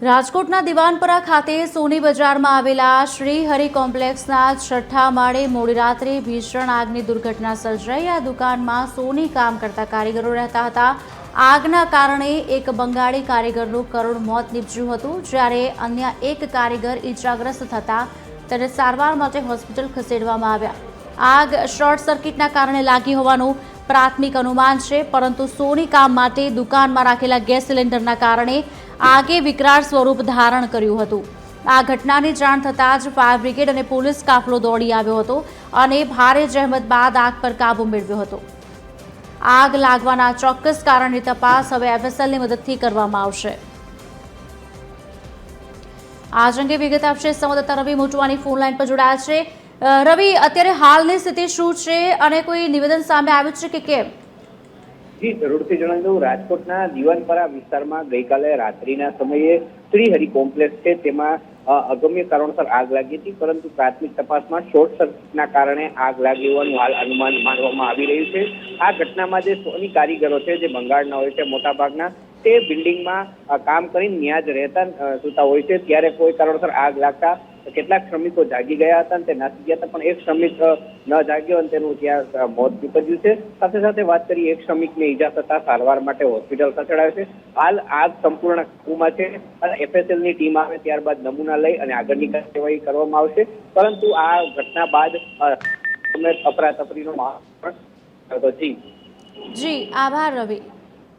રાજકોટના દિવાનપરા ખાતે સોની બજારમાં આવેલા શ્રી હરિ કોમ્પ્લેક્સના 6ઠ્ઠા માળે મોડી રાત્રે ભીષણ આગની દુર્ઘટના સર્જાઈ। આ દુકાનમાં સોની કામ કરતા કારીગરો રહેતા હતા। આગના કારણે એક બંગાળી કારીગરનું કરુણ મોત નીપજ્યું હતું, જ્યારે અન્ય એક કારીગર ઈજાગ્રસ્ત થતા તેને સારવાર માટે હોસ્પિટલ ખસેડવામાં આવ્યા। આગ શોર્ટ સર્કિટના કારણે લાગી હોવાનું પ્રાથમિક અનુમાન છે, પરંતુ સોની કામ માટે દુકાનમાં રાખેલા ગેસ સિલિન્ડરના કારણે આગે વિકરાળ સ્વરૂપ ધારણ કર્યું હતું। આ ઘટનાની જાણ થતાં જ ફાયર બ્રિગેડ અને પોલીસ કાફલો દોડી આવ્યો હતો અને ભારે જહેમત બાદ આગ પર કાબુ મેળવ્યો હતો। આગ લાગવાના ચોક્કસ કારણની તપાસ હવે એફએસએલની મદદથી કરવામાં આવશે। આ અંગે વિગત આપશે સંવાદદાતા રવિ મોટવાની ફોન લાઈન પર જોડાયા છે। રવિ, અત્યારે હાલની સ્થિતિ શું છે અને કોઈ નિવેદન સામે આવ્યું છે કે કેમ? જી જરૂરથી જણાવી દઉં, રાજકોટના દીવાનપરા વિસ્તારમાં ગઈકાલે રાત્રિના સમયે શ્રી હરિ કોમ્પ્લેક્સ છે તેમાં અગમ્ય કારણોસર આગ લાગી હતી, પરંતુ પ્રાથમિક તપાસમાં શોર્ટ સર્કિટના કારણે આગ લાગી હોવાનું હાલ અનુમાન માનવામાં આવી રહ્યું છે। આ ઘટનામાં જે સોની કારીગરો છે, જે બંગાળના હોય છે મોટાભાગના, તે બિલ્ડિંગમાં કામ કરીને ત્યાં જ રહેતા સુતા હોય છે, ત્યારે કોઈ કારણોસર આગ લાગતા કેટલાક શ્રમિકો જાગી ગયા હતા અને તે નાસી ગયા હતા, પણ એક શ્રમિક ન જાગ્યો અને તેનું ત્યાં મોત નીપજ્યું છે। સાથે સાથે વાત કરીએ, એક શ્રમિકને ઈજા થતા સારવાર માટે હોસ્પિટલ ખસેડાયો છે। હાલ આગ સંપૂર્ણ કાબૂમાં છે અને એફએસએલની ટીમ આવે ત્યારબાદ નમૂના લઈ અને આગળની કાર્યવાહી કરવામાં આવશે, પરંતુ આ ઘટના બાદ અફરાતફરીનો માહોલ પણ હતો। જી આભાર રવિ।